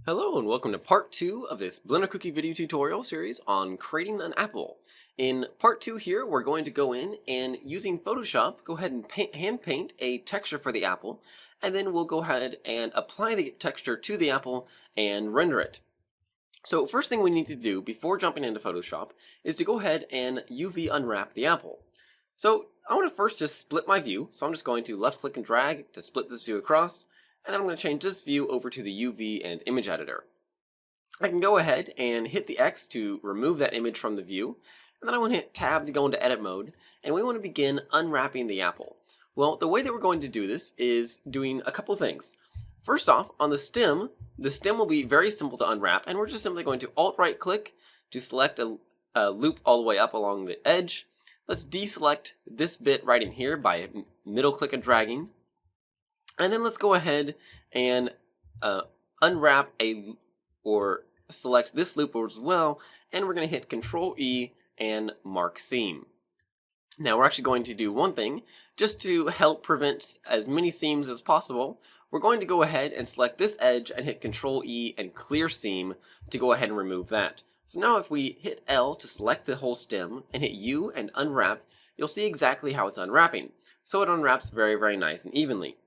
Hello and welcome to part 2 of this Blender Cookie video tutorial series on creating an apple. In part 2 here, we're going to go in and using Photoshop, go ahead and hand paint a texture for the apple, and then we'll go ahead and apply the texture to the apple and render it. So first thing we need to do before jumping into Photoshop is to go ahead and UV unwrap the apple. So I want to first just split my view, so I'm just going to left click and drag to split this view across. And then I'm going to change this view over to the UV and image editor. I can go ahead and hit the X to remove that image from the view, and then I want to hit Tab to go into edit mode, and we want to begin unwrapping the apple. Well, the way that we're going to do this is doing a couple things. First off, on the stem will be very simple to unwrap, and we're just simply going to Alt-right click to select a loop all the way up along the edge. Let's deselect this bit right in here by middle click and dragging. And then let's go ahead and unwrap or select this loop as well, and we're going to hit Control E and mark seam. Now we're actually going to do one thing, just to help prevent as many seams as possible. We're going to go ahead and select this edge and hit Control E and clear seam to go ahead and remove that. So now if we hit L to select the whole stem and hit U and unwrap, you'll see exactly how it's unwrapping. So it unwraps very, very nice and evenly.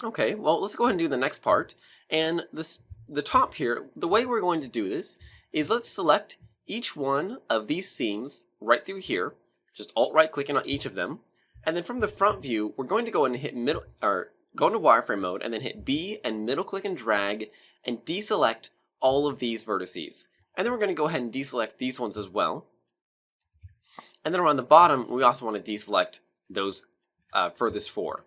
Okay, well, let's go ahead and do the next part. And the top here, the way we're going to do this is let's select each one of these seams right through here, just Alt-right clicking on each of them. And then from the front view, we're going to go and hit middle, or go into wireframe mode and then hit B and middle click and drag and deselect all of these vertices. And then we're going to go ahead and deselect these ones as well. And then around the bottom, we also want to deselect those furthest four.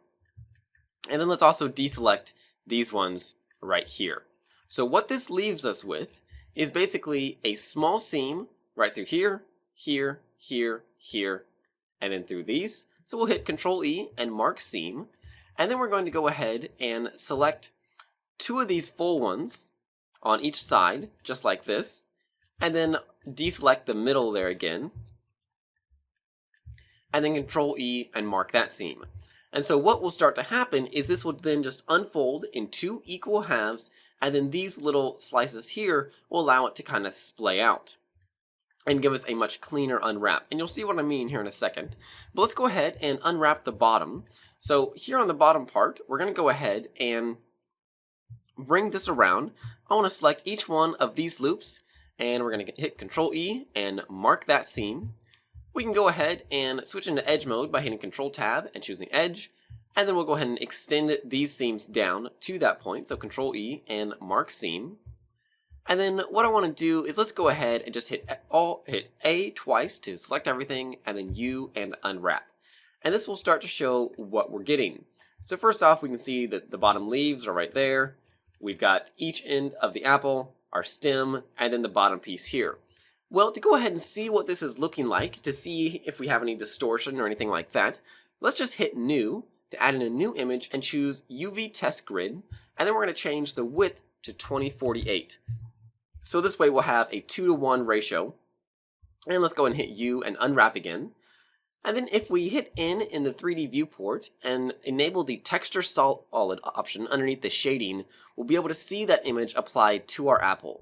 And then let's also deselect these ones right here. So what this leaves us with is basically a small seam right through here, here, here, here, and then through these. So we'll hit Control E and mark seam. And then we're going to go ahead and select two of these full ones on each side, just like this. And then deselect the middle there again. And then Control E and mark that seam. And so what will start to happen is this will then just unfold in two equal halves, and then these little slices here will allow it to kind of splay out and give us a much cleaner unwrap. And you'll see what I mean here in a second. But let's go ahead and unwrap the bottom. So here on the bottom part, we're going to go ahead and bring this around. I want to select each one of these loops, and we're going to hit Control E and mark that seam. We can go ahead and switch into edge mode by hitting Control Tab and choosing edge, and then we'll go ahead and extend these seams down to that point, so Control E and mark seam. And then what I want to do is let's go ahead and just hit A twice to select everything, and then U and unwrap. And this will start to show what we're getting. So first off, we can see that the bottom leaves are right there. We've got each end of the apple, our stem, and then the bottom piece here. Well, to go ahead and see what this is looking like, to see if we have any distortion or anything like that, let's just hit New to add in a new image and choose UV Test Grid, and then we're going to change the width to 2048. So this way we'll have a 2:1 ratio. And let's go and hit U and unwrap again. And then if we hit in the 3D viewport and enable the Texture Solid option underneath the shading, we'll be able to see that image applied to our apple.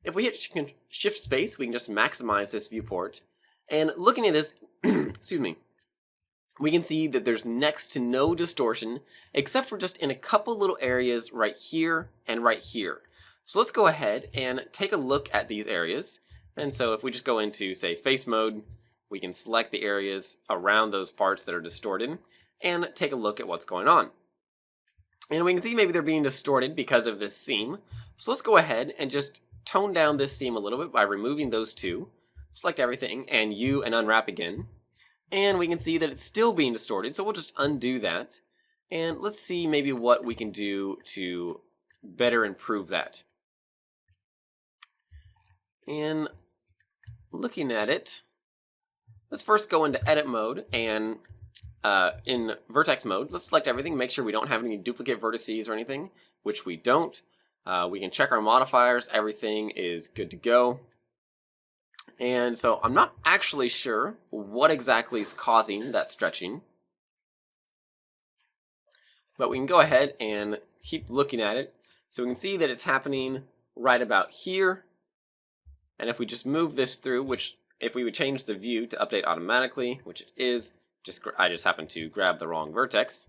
If we hit Shift Space, we can just maximize this viewport. And looking at this, excuse me, we can see that there's next to no distortion, except for just in a couple little areas right here and right here. So let's go ahead and take a look at these areas. And so if we just go into, say, face mode, we can select the areas around those parts that are distorted and take a look at what's going on. And we can see maybe they're being distorted because of this seam. So let's go ahead and just tone down this seam a little bit by removing those two, select everything, and U and unwrap again. And we can see that it's still being distorted, so we'll just undo that. And let's see maybe what we can do to better improve that. And looking at it, let's first go into edit mode, and in vertex mode, let's select everything, make sure we don't have any duplicate vertices or anything, which we don't. We can check our modifiers, everything is good to go. And so I'm not actually sure what exactly is causing that stretching. But we can go ahead and keep looking at it. So we can see that it's happening right about here. And if we just move this through, which if we would change the view to update automatically, which it is, I just happened to grab the wrong vertex,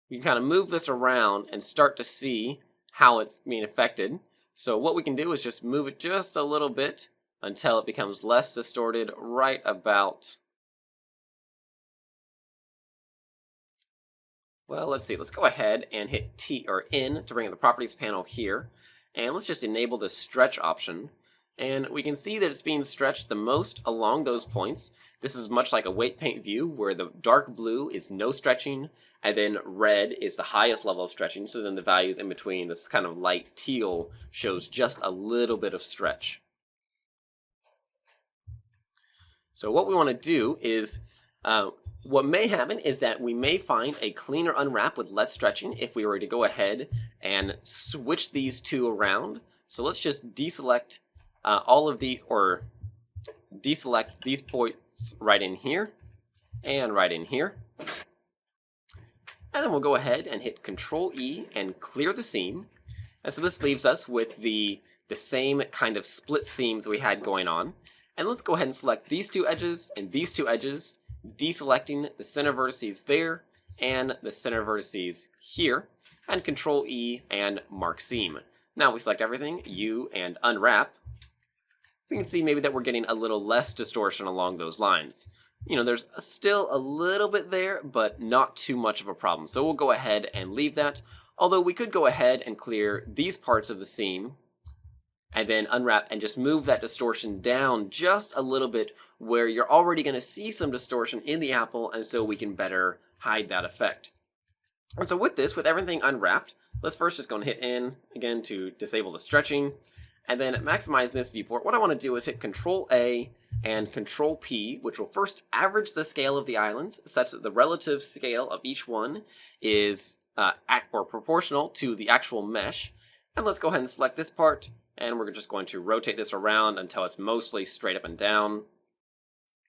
you can kind of move this around and start to see how it's being affected. So what we can do is just move it just a little bit until it becomes less distorted right about, well, let's see, let's go ahead and hit T or N to bring up the properties panel here. And let's just enable the stretch option. And we can see that it's being stretched the most along those points. This is much like a weight paint view where the dark blue is no stretching and then red is the highest level of stretching. So then the values in between, this kind of light teal, shows just a little bit of stretch. So what we want to do is, what may happen is that we may find a cleaner unwrap with less stretching if we were to go ahead and switch these two around. So let's just deselect deselect these points right in here and right in here. And then we'll go ahead and hit Control E and clear the seam. And so this leaves us with the same kind of split seams we had going on. And let's go ahead and select these two edges and these two edges, deselecting the center vertices there and the center vertices here, and Control E and mark seam. Now we select everything, U, and unwrap. We can see maybe that we're getting a little less distortion along those lines. You know, there's still a little bit there, but not too much of a problem. So we'll go ahead and leave that. Although we could go ahead and clear these parts of the seam and then unwrap and just move that distortion down just a little bit where you're already going to see some distortion in the apple, and so we can better hide that effect. And so with this, with everything unwrapped, let's first just go and hit N again to disable the stretching. And then maximize this viewport. What I want to do is hit Control A and Control P, which will first average the scale of the islands such that the relative scale of each one is proportional to the actual mesh. And let's go ahead and select this part, and we're just going to rotate this around until it's mostly straight up and down.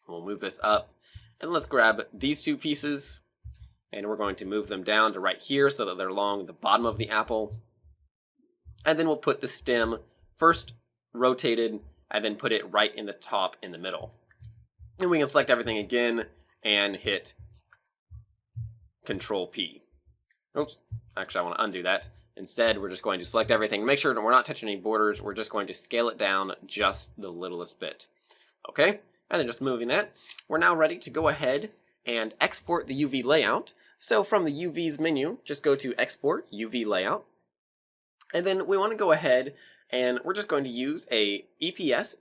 We'll move this up, and let's grab these two pieces, and we're going to move them down to right here so that they're along the bottom of the apple. And then we'll put the stem first rotated and then put it right in the top in the middle. And we can select everything again and hit Control P. Oops, actually I want to undo that. Instead, we're just going to select everything. Make sure that we're not touching any borders. We're just going to scale it down just the littlest bit. Okay, and then just moving that. We're now ready to go ahead and export the UV layout. So from the UV's menu, just go to Export UV Layout. And then we want to go ahead and we're just going to use a EPS,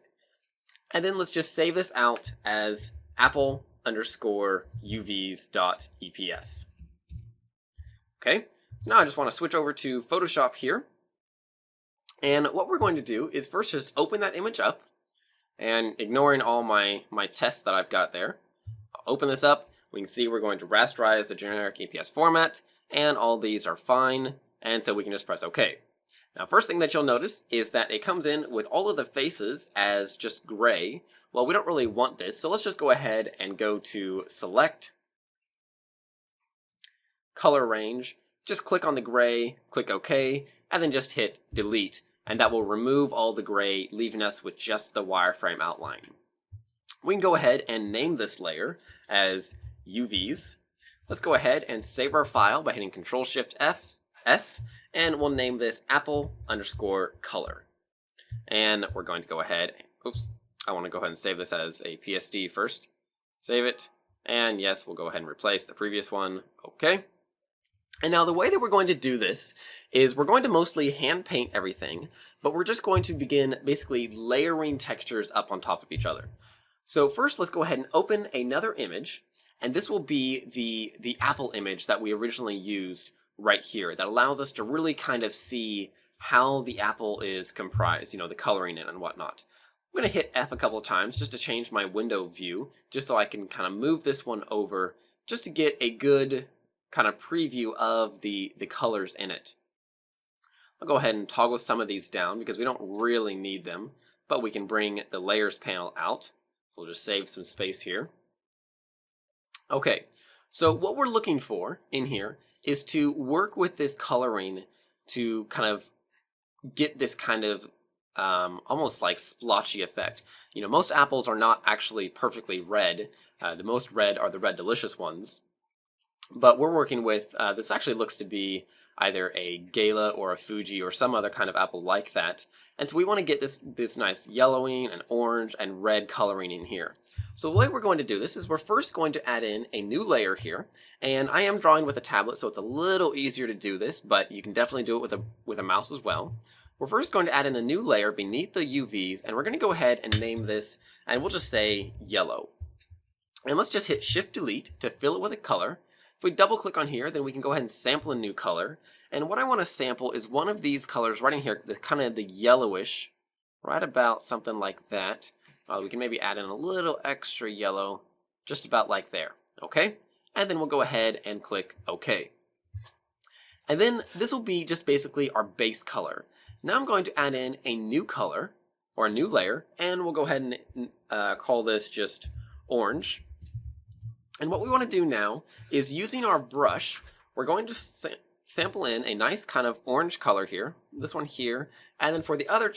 and then let's just save this out as apple_uvs.eps. Okay, so now I just want to switch over to Photoshop here. And what we're going to do is first just open that image up, and ignoring all my tests that I've got there, I'll open this up. We can see we're going to rasterize the generic EPS format, and all these are fine, and so we can just press OK. Now, first thing that you'll notice is that it comes in with all of the faces as just gray. Well, we don't really want this, so let's just go ahead and go to Select, Color Range, just click on the gray, click OK, and then just hit Delete, and that will remove all the gray, leaving us with just the wireframe outline. We can go ahead and name this layer as UVs. Let's go ahead and save our file by hitting Control-Shift-S, and we'll name this apple_color. And we're going to go ahead, oops, I want to go ahead and save this as a PSD first. Save it, and yes, we'll go ahead and replace the previous one. Okay. And now the way that we're going to do this is we're going to mostly hand paint everything, but we're just going to begin basically layering textures up on top of each other. So first, let's go ahead and open another image, and this will be the apple image that we originally used right here that allows us to really kind of see how the apple is comprised, you know, the coloring in and whatnot. I'm going to hit F a couple of times just to change my window view, just so I can kind of move this one over just to get a good kind of preview of the colors in it. I'll go ahead and toggle some of these down because we don't really need them, but we can bring the layers panel out. So we'll just save some space here. Okay, so what we're looking for in here is to work with this coloring to kind of get this kind of almost like splotchy effect. You know, most apples are not actually perfectly red. The most red are the Red Delicious ones. But we're working with, this actually looks to be either a Gala or a Fuji or some other kind of apple like that. And so we want to get this nice yellowing and orange and red coloring in here. So the way we're going to do this is we're first going to add in a new layer here. And I am drawing with a tablet, so it's a little easier to do this, but you can definitely do it with a mouse as well. We're first going to add in a new layer beneath the UVs, and we're going to go ahead and name this, and we'll just say yellow. And let's just hit Shift Delete to fill it with a color. If we double click on here, then we can go ahead and sample a new color. And what I want to sample is one of these colors right in here, the kind of the yellowish, right about something like that. We can maybe add in a little extra yellow, just about like there, okay? And then we'll go ahead and click OK. And then this will be just basically our base color. Now I'm going to add in a new color, or a new layer, and we'll go ahead and call this just orange. And what we want to do now is, using our brush, we're going to sample in a nice kind of orange color here, this one here, and then for the other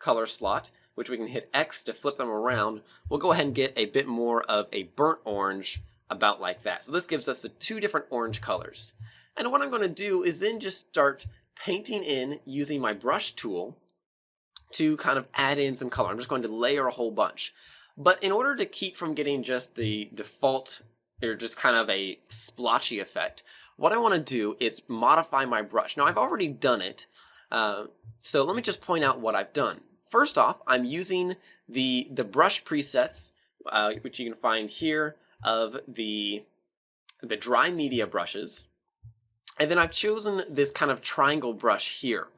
color slot, which we can hit X to flip them around, we'll go ahead and get a bit more of a burnt orange, about like that. So this gives us the two different orange colors. And what I'm going to do is then just start painting in using my brush tool to kind of add in some color. I'm just going to layer a whole bunch. But in order to keep from getting just the default or just kind of a splotchy effect, what I want to do is modify my brush. Now I've already done it, so let me just point out what I've done. First off, I'm using the brush presets, which you can find here, of the dry media brushes. And then I've chosen this kind of triangle brush here.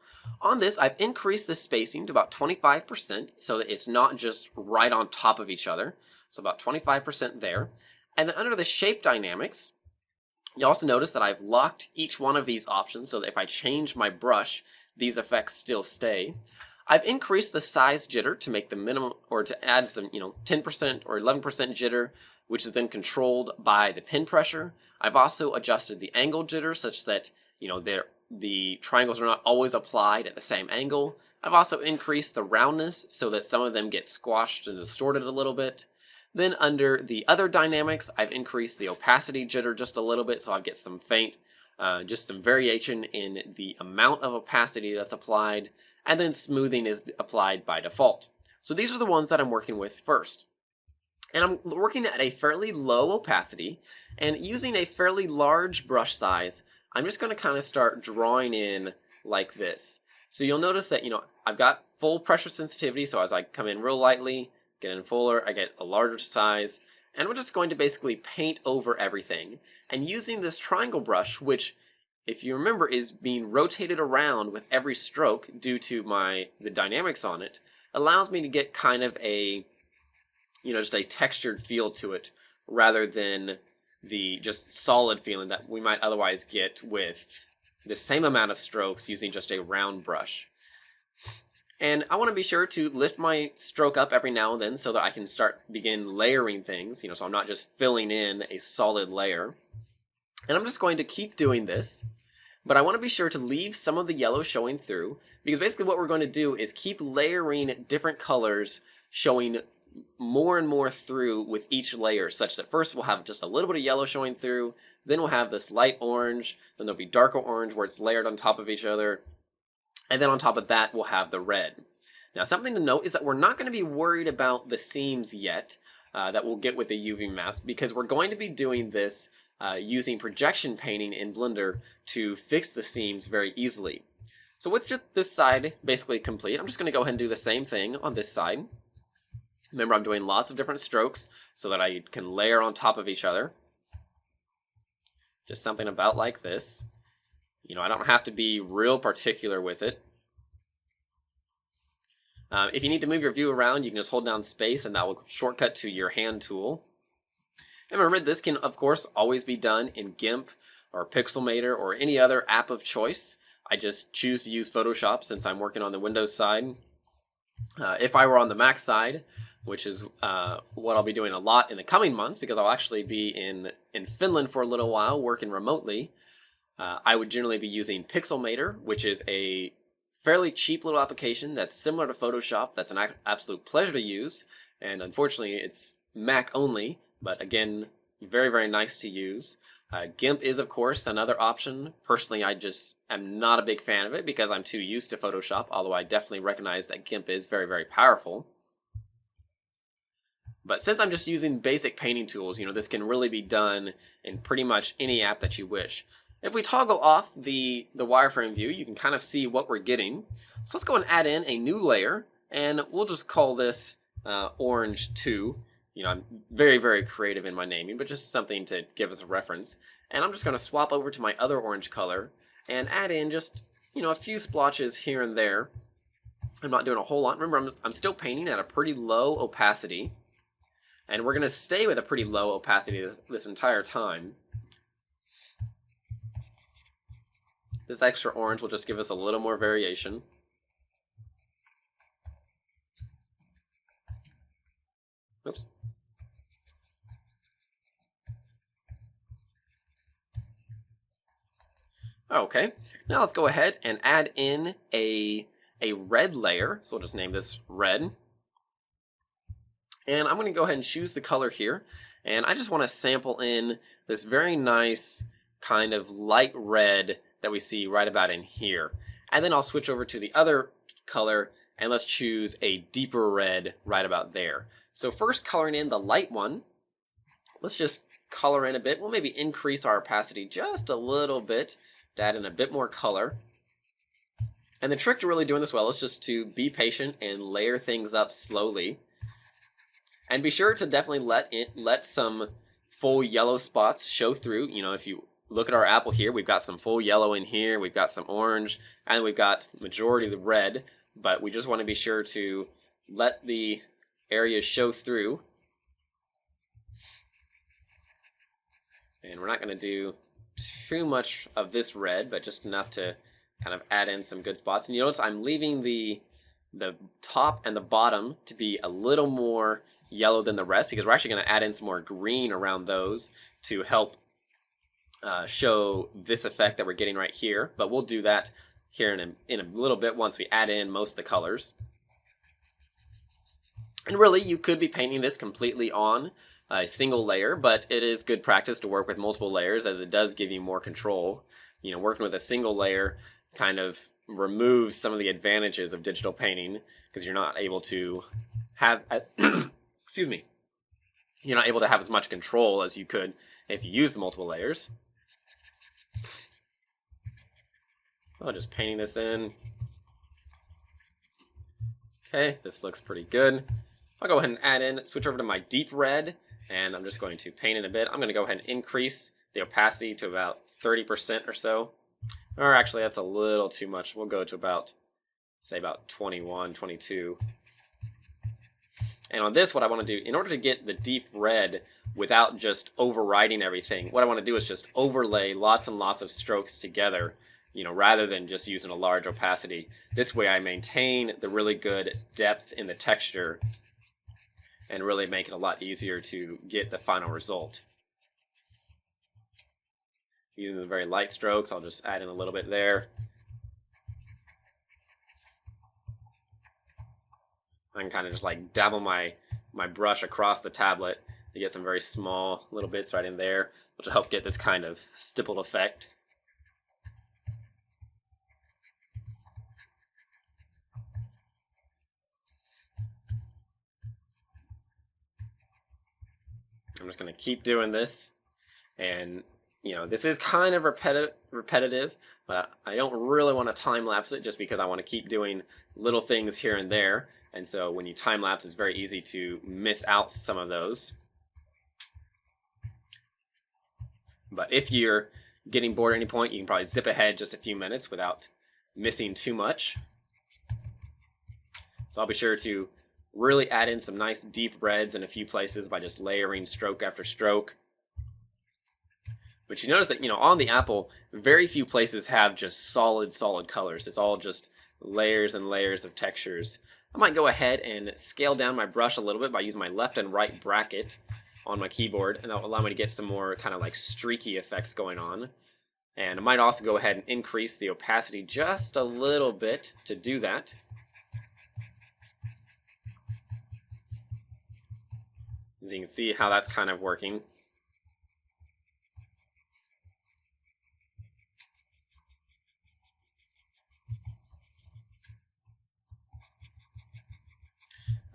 On this, I've increased the spacing to about 25% so that it's not just right on top of each other. So about 25% there. And then under the shape dynamics, you also notice that I've locked each one of these options so that if I change my brush, these effects still stay. I've increased the size jitter to make the minimum, or to add some, 10% or 11% jitter, which is then controlled by the pin pressure. I've also adjusted the angle jitter such that, the triangles are not always applied at the same angle. I've also increased the roundness so that some of them get squashed and distorted a little bit. Then under the other dynamics, I've increased the opacity jitter just a little bit so I get some faint, just some variation in the amount of opacity that's applied. And then smoothing is applied by default. So these are the ones that I'm working with first. And I'm working at a fairly low opacity, and using a fairly large brush size, I'm just going to kind of start drawing in like this. So you'll notice that, I've got full pressure sensitivity, so as I come in real lightly, get in fuller, I get a larger size, and we're just going to basically paint over everything. And using this triangle brush, which, if you remember, is being rotated around with every stroke due to the dynamics on it, allows me to get kind of a, just a textured feel to it rather than the just solid feeling that we might otherwise get with the same amount of strokes using just a round brush. And I want to be sure to lift my stroke up every now and then so that I can begin layering things, so I'm not just filling in a solid layer. And I'm just going to keep doing this, but I want to be sure to leave some of the yellow showing through, because basically what we're going to do is keep layering different colors showing more and more through with each layer, such that first we'll have just a little bit of yellow showing through, then we'll have this light orange, then there'll be darker orange where it's layered on top of each other, and then on top of that we'll have the red. Now something to note is that we're not going to be worried about the seams yet that we'll get with the UV mask, because we're going to be doing this using projection painting in Blender to fix the seams very easily. So with just this side basically complete, I'm just going to go ahead and do the same thing on this side. Remember, I'm doing lots of different strokes so that I can layer on top of each other. Just something about like this. I don't have to be real particular with it. If you need to move your view around, you can just hold down space and that will shortcut to your hand tool. And remember, this can, of course, always be done in GIMP or Pixelmator or any other app of choice. I just choose to use Photoshop since I'm working on the Windows side. If I were on the Mac side, which is what I'll be doing a lot in the coming months, because I'll actually be in Finland for a little while working remotely, I would generally be using Pixelmator, which is a fairly cheap little application that's similar to Photoshop. That's an absolute pleasure to use, and unfortunately it's Mac only, but again, very, very nice to use. GIMP is, of course, another option. Personally, I just am not a big fan of it because I'm too used to Photoshop, although I definitely recognize that GIMP is very, very powerful. But since I'm just using basic painting tools, this can really be done in pretty much any app that you wish. If we toggle off the wireframe view, you can kind of see what we're getting. So let's go and add in a new layer, and we'll just call this Orange 2. I'm very, very creative in my naming, but just something to give us a reference. And I'm just going to swap over to my other orange color and add in just, a few splotches here and there. I'm not doing a whole lot. Remember, I'm still painting at a pretty low opacity. And we're going to stay with a pretty low opacity this entire time. This extra orange will just give us a little more variation. Oops. Okay, now let's go ahead and add in a red layer. So we'll just name this red. And I'm going to go ahead and choose the color here. And I just want to sample in this very nice kind of light red that we see right about in here. And then I'll switch over to the other color and let's choose a deeper red right about there. So first, coloring in the light one, let's just color in a bit. We'll maybe increase our opacity just a little bit to add in a bit more color. And the trick to really doing this well is just to be patient and layer things up slowly. And be sure to definitely let some full yellow spots show through. If you look at our apple here, we've got some full yellow in here, we've got some orange, and we've got the majority of the red. But we just want to be sure to let the areas show through. And we're not going to do too much of this red, but just enough to kind of add in some good spots. And you notice I'm leaving the top and the bottom to be a little more yellow than the rest because we're actually going to add in some more green around those to help show this effect that we're getting right here. But we'll do that here in a little bit once we add in most of the colors. And really, you could be painting this completely on a single layer, but it is good practice to work with multiple layers as it does give you more control. Working with a single layer kind of removes some of the advantages of digital painting because you're not able to have as excuse me, you're not able to have as much control as you could if you use the multiple layers. Just painting this in. Okay, this looks pretty good. I'll go ahead and add in, switch over to my deep red, and I'm just going to paint in a bit. I'm going to go ahead and increase the opacity to about 30% or so. Or actually, that's a little too much. We'll go to about, say about 21, 22. And on this, what I want to do, in order to get the deep red without just overriding everything, what I want to do is just overlay lots and lots of strokes together, rather than just using a large opacity. This way I maintain the really good depth in the texture and really make it a lot easier to get the final result. Using the very light strokes, I'll just add in a little bit there. I can kind of just like dabble my brush across the tablet to get some very small little bits right in there, which will help get this kind of stippled effect. I'm just going to keep doing this, and this is kind of repetitive, but I don't really want to time lapse it just because I want to keep doing little things here and there. And so when you time lapse, it's very easy to miss out some of those. But if you're getting bored at any point, you can probably zip ahead just a few minutes without missing too much. So I'll be sure to really add in some nice deep reds in a few places by just layering stroke after stroke. But you notice that, on the apple, very few places have just solid colors. It's all just layers and layers of textures. I might go ahead and scale down my brush a little bit by using my left and right bracket on my keyboard, and that will allow me to get some more kind of like streaky effects going on. And I might also go ahead and increase the opacity just a little bit to do that. As you can see how that's kind of working.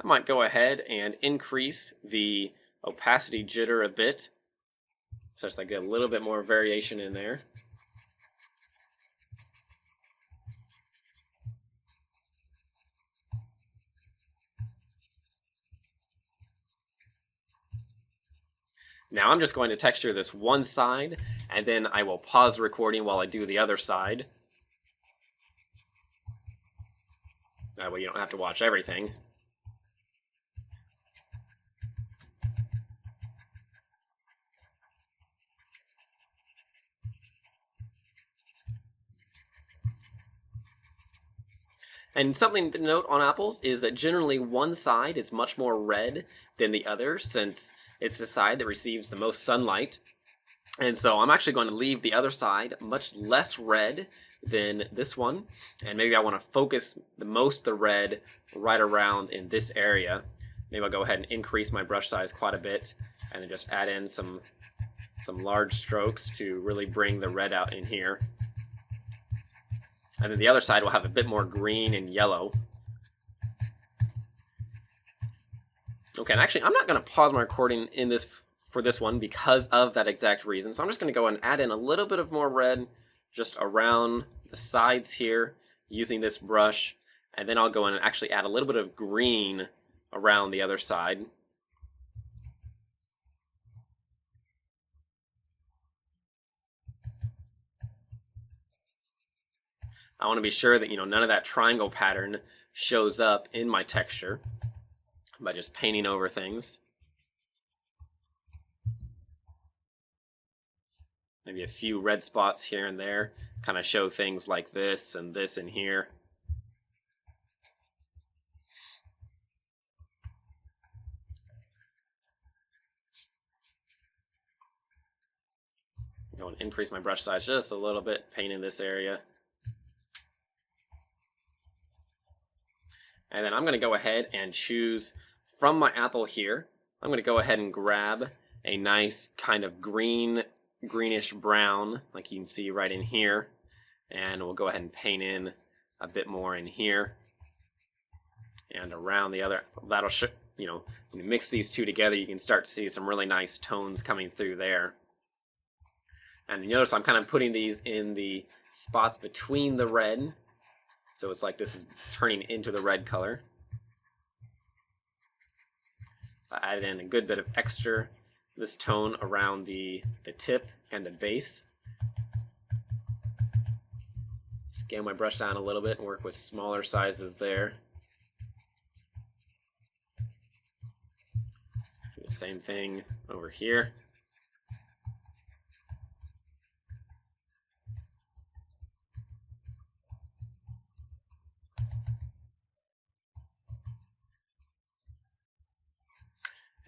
I might go ahead and increase the opacity jitter a bit, such that I get a little bit more variation in there. Now I'm just going to texture this one side, and then I will pause the recording while I do the other side. That way you don't have to watch everything. And something to note on apples is that generally one side is much more red than the other, since it's the side that receives the most sunlight. And so I'm actually going to leave the other side much less red than this one. And maybe I want to focus the red right around in this area. Maybe I'll go ahead and increase my brush size quite a bit and then just add in some large strokes to really bring the red out in here. And then the other side will have a bit more green and yellow. Okay, and actually I'm not going to pause my recording for this one because of that exact reason. So I'm just going to go and add in a little bit of more red just around the sides here using this brush. And then I'll go in and actually add a little bit of green around the other side. I want to be sure that none of that triangle pattern shows up in my texture by just painting over things. Maybe a few red spots here and there kind of show things like this and this in here. I'm going to increase my brush size just a little bit, paint in this area. And then I'm going to go ahead and choose from my apple here. I'm going to go ahead and grab a nice kind of greenish brown, like you can see right in here. And we'll go ahead and paint in a bit more in here. And around the other, that'll show, when you mix these two together, you can start to see some really nice tones coming through there. And you notice I'm kind of putting these in the spots between the red. So it's like this is turning into the red color. I added in a good bit of this tone around the tip and the base. Scale my brush down a little bit and work with smaller sizes there. Do the same thing over here.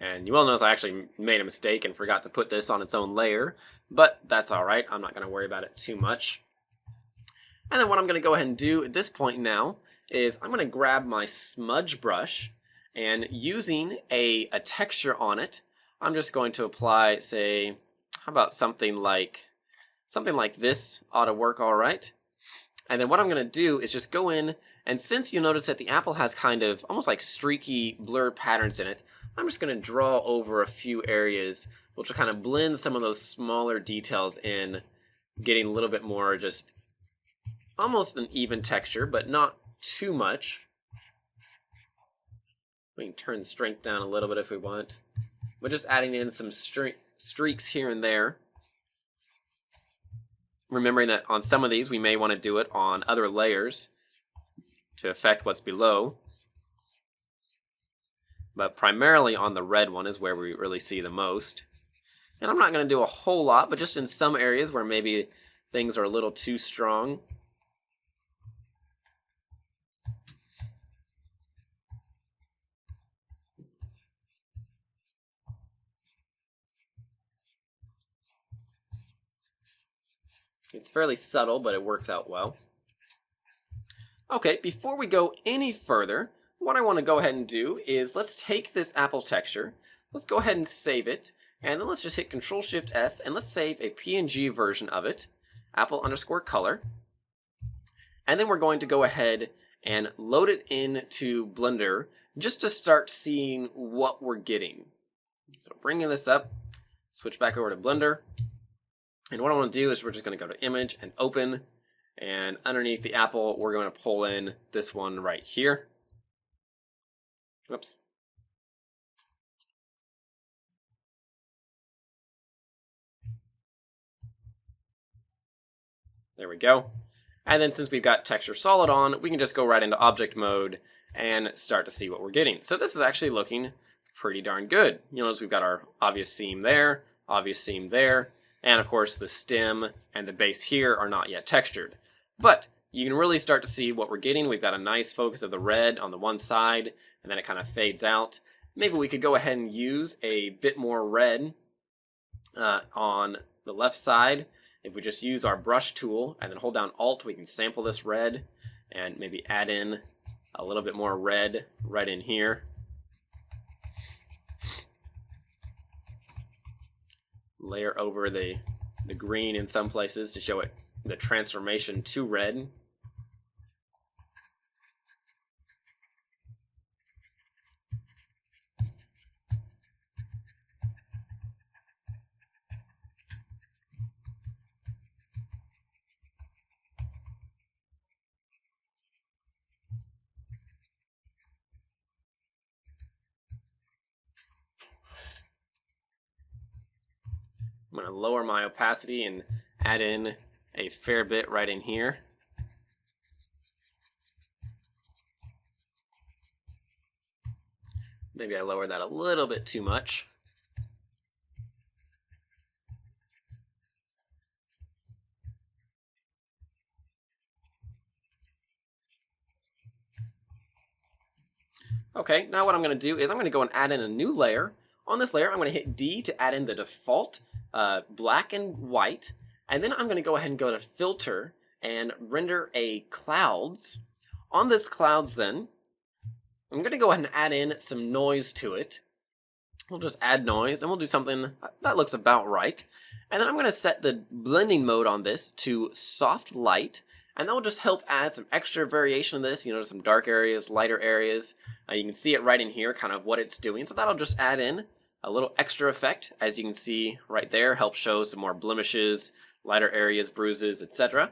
And you will notice I actually made a mistake and forgot to put this on its own layer, but that's alright. I'm not going to worry about it too much. And then what I'm going to go ahead and do at this point now is I'm going to grab my smudge brush, and using a texture on it, I'm just going to apply, say, how about something like this ought to work all right. And then what I'm going to do is just go in, and since you notice that the apple has kind of almost like streaky blurred patterns in it, I'm just going to draw over a few areas which will kind of blend some of those smaller details in, getting a little bit more just almost an even texture, but not too much. We can turn the strength down a little bit if we want, but just adding in some streaks here and there. Remembering that on some of these we may want to do it on other layers to affect what's below. But primarily on the red one is where we really see the most. And I'm not going to do a whole lot, but just in some areas where maybe things are a little too strong. It's fairly subtle, but it works out well. Okay, before we go any further, what I want to go ahead and do is let's take this apple texture, let's go ahead and save it, and then let's just hit Control-Shift-S and let's save a PNG version of it, apple_color. And then we're going to go ahead and load it into Blender just to start seeing what we're getting. So bringing this up, switch back over to Blender. And what I want to do is we're just going to go to Image and Open. And underneath the apple, we're going to pull in this one right here. Whoops. There we go. And then since we've got texture solid on, we can just go right into object mode and start to see what we're getting. So this is actually looking pretty darn good. You'll notice we've got our obvious seam there, and of course the stem and the base here are not yet textured. But you can really start to see what we're getting. We've got a nice focus of the red on the one side, and then it kind of fades out. Maybe we could go ahead and use a bit more red on the left side. If we just use our brush tool and then hold down Alt, we can sample this red and maybe add in a little bit more red right in here. Layer over the green in some places to show it the transformation to red. I'm going to lower my opacity and add in a fair bit right in here. Maybe I lowered that a little bit too much. Okay, now what I'm going to do is I'm going to go and add in a new layer. On this layer, I'm going to hit D to add in the default black and white, and then I'm going to go ahead and go to Filter and render a clouds. On this clouds then, I'm going to go ahead and add in some noise to it. We'll just add noise, and we'll do something that looks about right. And then I'm going to set the blending mode on this to soft light, and that will just help add some extra variation in this. You know, some dark areas, lighter areas. You can see it right in here, kind of what it's doing. So that'll just add in a little extra effect, as you can see right there, help show some more blemishes, lighter areas, bruises, etc.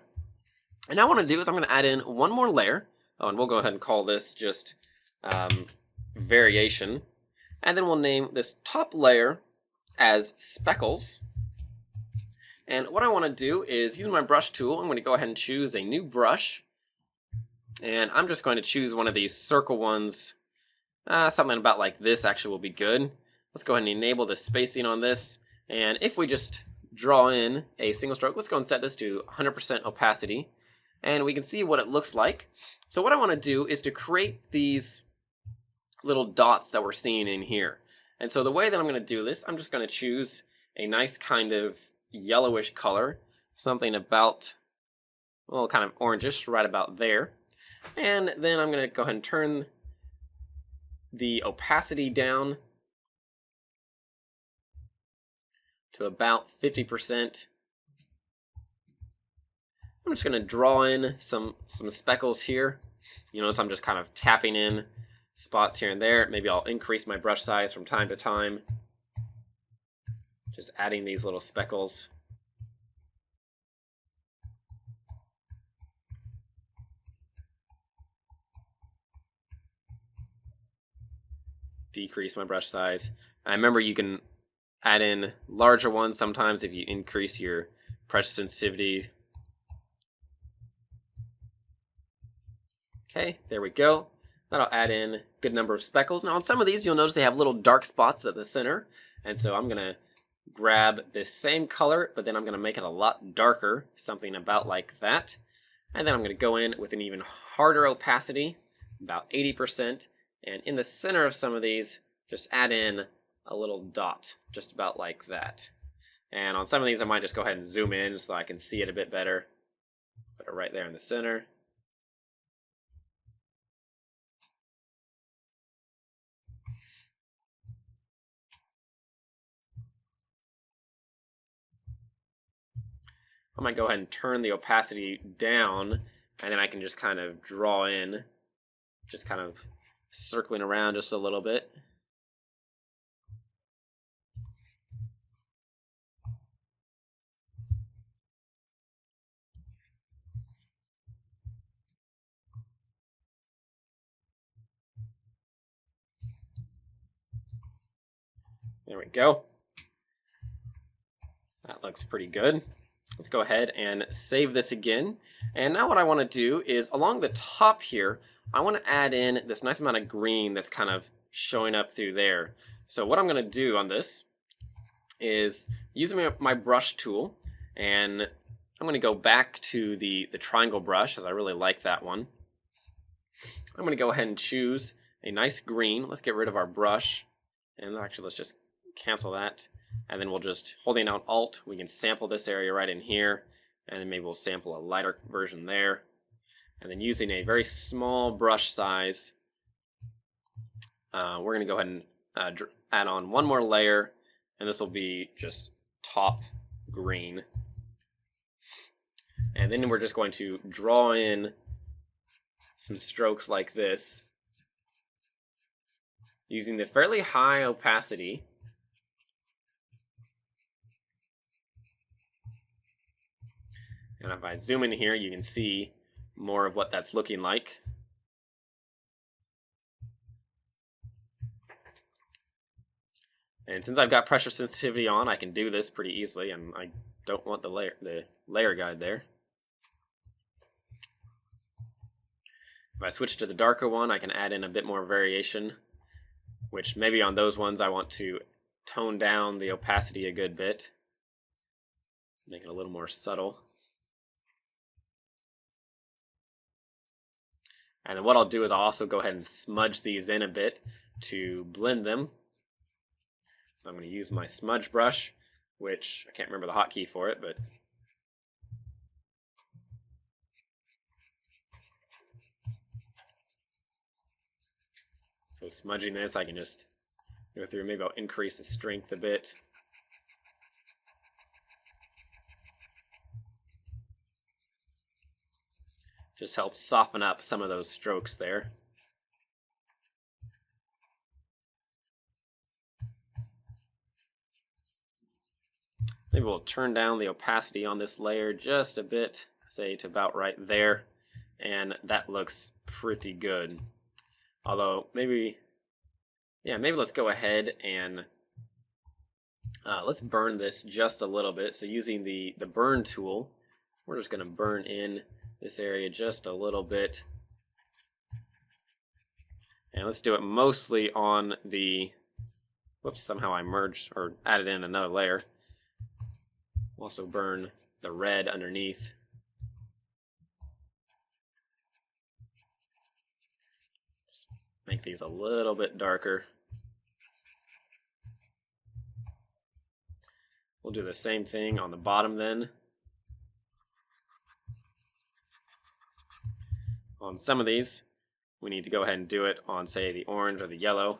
And now what I'm going to do is I'm going to add in one more layer. Oh, and we'll go ahead and call this just variation. And then we'll name this top layer as speckles. And what I want to do is, using my brush tool, I'm going to go ahead and choose a new brush. And I'm just going to choose one of these circle ones. Something about like this actually will be good. Let's go ahead and enable the spacing on this. And if we just draw in a single stroke, let's go and set this to 100% opacity. And we can see what it looks like. So what I want to do is to create these little dots that we're seeing in here. And so the way that I'm going to do this, I'm just going to choose a nice kind of yellowish color, something about, well, kind of orangish, right about there. And then I'm going to go ahead and turn the opacity down to about 50%. I'm just going to draw in some speckles here. You notice I'm just kind of tapping in spots here and there. Maybe I'll increase my brush size from time to time. Just adding these little speckles. Decrease my brush size. I remember you can add in larger ones sometimes if you increase your pressure sensitivity. Okay, there we go. That'll add in a good number of speckles. Now on some of these you'll notice they have little dark spots at the center, and so I'm going to grab this same color, but then I'm going to make it a lot darker, something about like that. And then I'm going to go in with an even harder opacity, about 80%, and in the center of some of these, just add in a little dot, just about like that. And on some of these I might just go ahead and zoom in so I can see it a bit better. Put it right there in the center. I might go ahead and turn the opacity down, and then I can just kind of draw in, just kind of circling around just a little bit. There we go. That looks pretty good. Let's go ahead and save this again. And now what I want to do is along the top here, I want to add in this nice amount of green that's kind of showing up through there. So what I'm going to do on this is using my brush tool, and I'm going to go back to the triangle brush, as I really like that one. I'm going to go ahead and choose a nice green. Let's get rid of our brush, and actually let's just cancel that, and then we'll just, holding down Alt, we can sample this area right in here, and then maybe we'll sample a lighter version there, and then using a very small brush size, we're going to go ahead and add on one more layer, and this will be just top green. And then we're just going to draw in some strokes like this using the fairly high opacity. And if I zoom in here, you can see more of what that's looking like. And since I've got pressure sensitivity on, I can do this pretty easily, and I don't want the layer guide there. If I switch to the darker one, I can add in a bit more variation, which maybe on those ones I want to tone down the opacity a good bit, make it a little more subtle. And then what I'll do is I'll also go ahead and smudge these in a bit to blend them. So I'm going to use my smudge brush, which I can't remember the hotkey for it, but so smudging this, I can just go through, maybe I'll increase the strength a bit. Just helps soften up some of those strokes there. Maybe we'll turn down the opacity on this layer just a bit, say to about right there, and that looks pretty good. Although maybe let's go ahead and let's burn this just a little bit. So using the burn tool, we're just going to burn in this area just a little bit. And let's do it mostly on the, whoops, somehow I merged or added in another layer. We'll also burn the red underneath. Just make these a little bit darker. We'll do the same thing on the bottom then. On some of these, we need to go ahead and do it on, say, the orange or the yellow.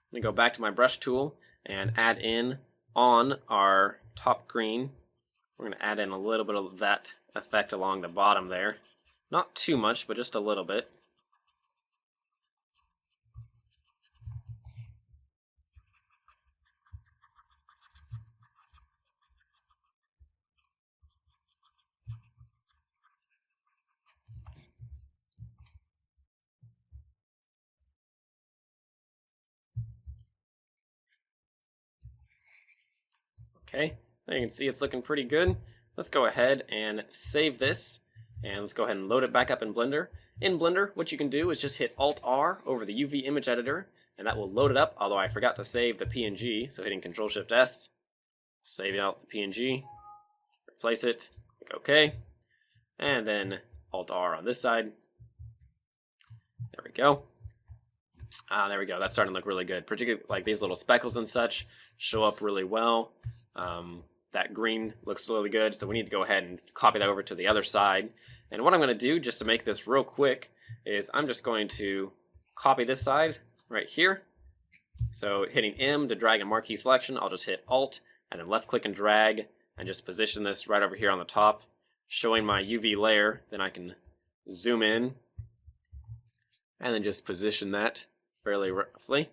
I'm going to go back to my brush tool and add in on our top green. We're going to add in a little bit of that effect along the bottom there. Not too much, but just a little bit. Okay, now you can see it's looking pretty good. Let's go ahead and save this, and let's go ahead and load it back up in Blender. In Blender, what you can do is just hit Alt-R over the UV image editor, and that will load it up, although I forgot to save the PNG, so hitting Control-Shift-S, save out the PNG, replace it, click OK, and then Alt-R on this side. There we go. Ah, there we go. That's starting to look really good. Particularly like these little speckles and such show up really well. That green looks really good, so we need to go ahead and copy that over to the other side. And what I'm going to do, just to make this real quick, is I'm just going to copy this side right here. So hitting M to drag and marquee selection, I'll just hit Alt and then left click and drag and just position this right over here on the top, showing my UV layer. Then I can zoom in and then just position that fairly roughly.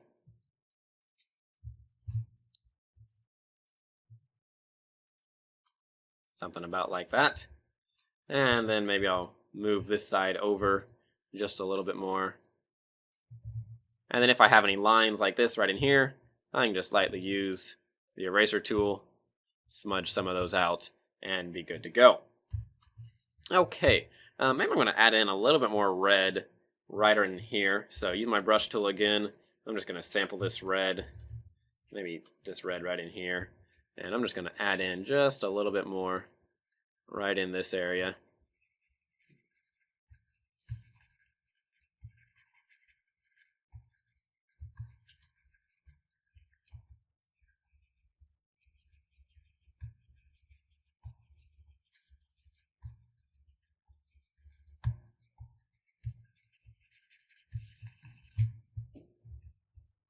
Something about like that. And then maybe I'll move this side over just a little bit more. And then if I have any lines like this right in here, I can just lightly use the eraser tool, smudge some of those out, and be good to go. Okay, maybe I'm going to add in a little bit more red right in here. So use my brush tool again. I'm just going to sample this red, maybe this red right in here. And I'm just going to add in just a little bit more right in this area.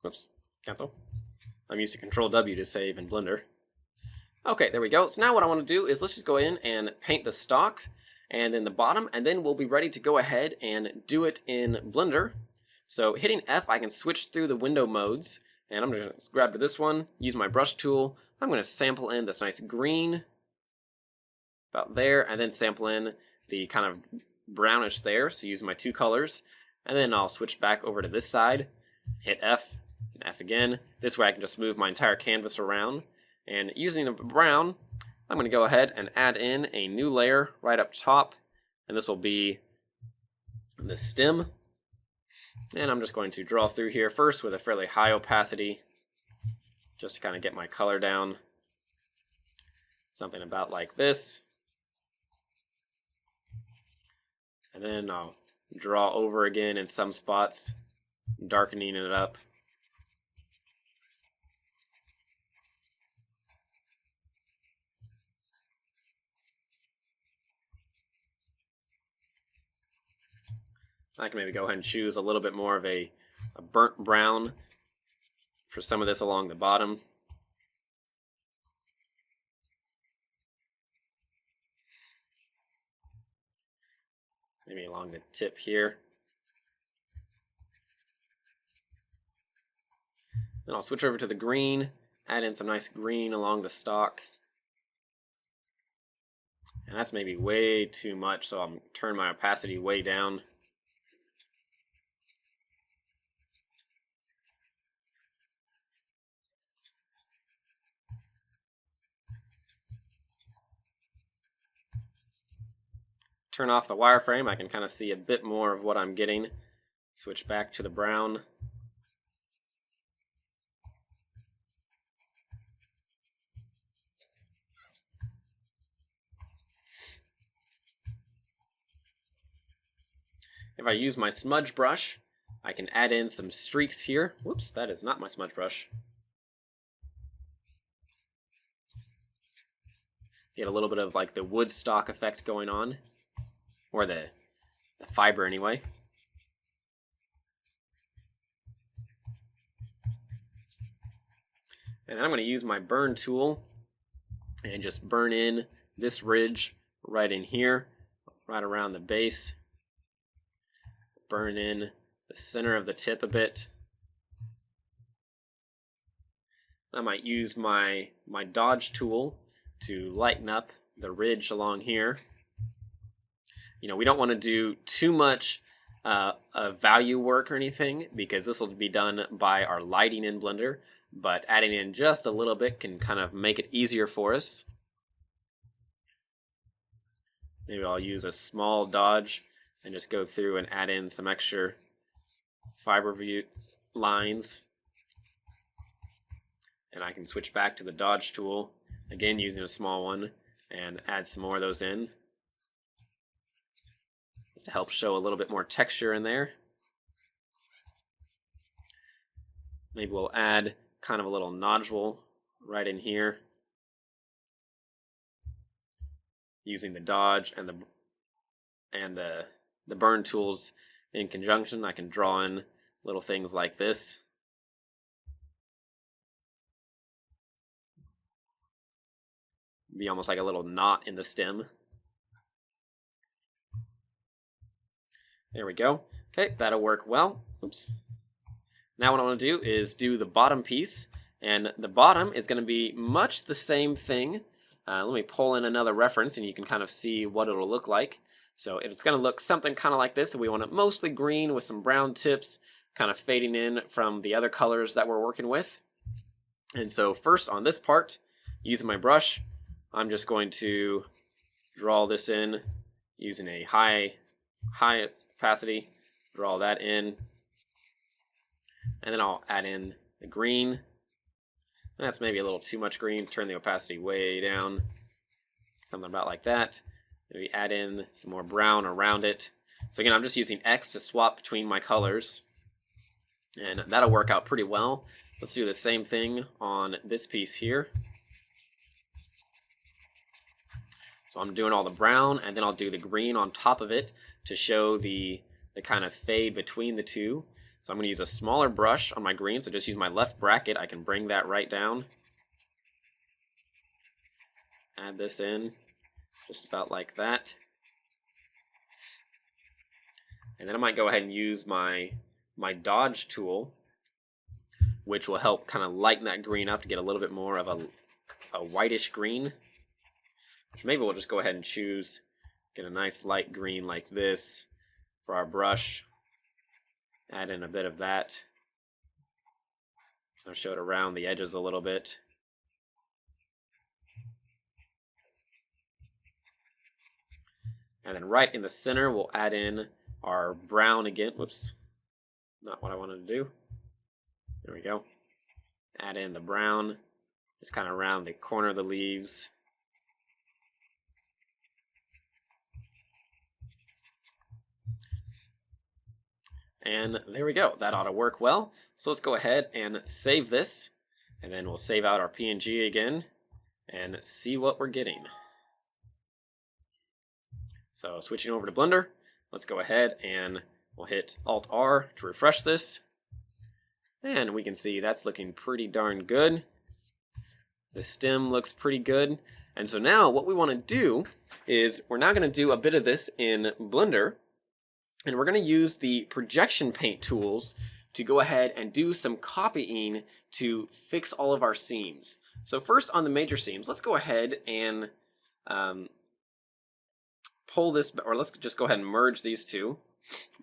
Whoops, cancel. I'm used to Control W to save in Blender. Okay, there we go. So now what I want to do is let's just go in and paint the stalks and then the bottom, and then we'll be ready to go ahead and do it in Blender. So hitting F, I can switch through the window modes, and I'm going to grab to this one, use my brush tool. I'm going to sample in this nice green about there, and then sample in the kind of brownish there, so use my two colors, and then I'll switch back over to this side, hit F, and F again. This way I can just move my entire canvas around. And using the brown, I'm going to go ahead and add in a new layer right up top, and this will be the stem. And I'm just going to draw through here first with a fairly high opacity, just to kind of get my color down. Something about like this. And then I'll draw over again in some spots, darkening it up. I can maybe go ahead and choose a little bit more of a burnt brown for some of this along the bottom. Maybe along the tip here. Then I'll switch over to the green, add in some nice green along the stalk. And that's maybe way too much, so I'll turn my opacity way down. Turn off the wireframe, I can kind of see a bit more of what I'm getting. Switch back to the brown. If I use my smudge brush, I can add in some streaks here. Whoops, that is not my smudge brush. Get a little bit of like the wood stock effect going on. Or the fiber anyway. And I'm going to use my burn tool and just burn in this ridge right in here, right around the base. Burn in the center of the tip a bit. I might use my dodge tool to lighten up the ridge along here. You know, we don't want to do too much value work or anything, because this will be done by our lighting in Blender, but adding in just a little bit can kind of make it easier for us. Maybe I'll use a small dodge and just go through and add in some extra fiber view lines. And I can switch back to the dodge tool, again using a small one, and add some more of those in, just to help show a little bit more texture in there. Maybe we'll add kind of a little nodule right in here, using the dodge and the burn tools in conjunction. I can draw in little things like this. Be almost like a little knot in the stem. There we go. Okay, that'll work well. Oops. Now what I want to do is do the bottom piece, and the bottom is going to be much the same thing. Let me pull in another reference and you can kind of see what it'll look like. So it's going to look something kind of like this. We want it mostly green with some brown tips kind of fading in from the other colors that we're working with. And so first on this part, using my brush, I'm just going to draw this in using a high opacity, draw that in, and then I'll add in the green. That's maybe a little too much green. Turn the opacity way down, something about like that. Maybe add in some more brown around it. So again, I'm just using X to swap between my colors, and that'll work out pretty well. Let's do the same thing on this piece here. So I'm doing all the brown, and then I'll do the green on top of it to show the kind of fade between the two. So I'm going to use a smaller brush on my green, so just use my left bracket. I can bring that right down. Add this in, just about like that. And then I might go ahead and use my dodge tool, which will help kind of lighten that green up to get a little bit more of a whitish green. Which maybe we'll just go ahead and choose, get a nice light green like this for our brush. Add in a bit of that. I'll show it around the edges a little bit. And then right in the center, we'll add in our brown again. Whoops, not what I wanted to do. There we go. Add in the brown, just kind of around the corner of the leaves. And there we go. That ought to work well. So let's go ahead and save this, and then we'll save out our PNG again and see what we're getting. So switching over to Blender, let's go ahead and we'll hit Alt-R to refresh this. And we can see that's looking pretty darn good. The stem looks pretty good. And so now what we want to do is we're now going to do a bit of this in Blender. And we're going to use the projection paint tools to go ahead and do some copying to fix all of our seams. So first on the major seams, let's go ahead and pull this, or let's just go ahead and merge these two.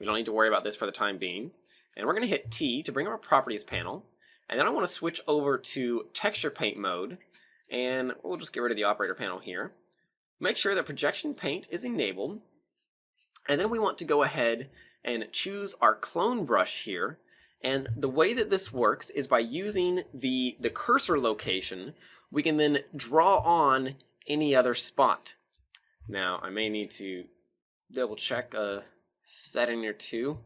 We don't need to worry about this for the time being. And we're going to hit T to bring up our properties panel. And then I want to switch over to texture paint mode. And we'll just get rid of the operator panel here. Make sure that projection paint is enabled. And then we want to go ahead and choose our clone brush here. And the way that this works is by using the cursor location, we can then draw on any other spot. Now, I may need to double check a setting or two.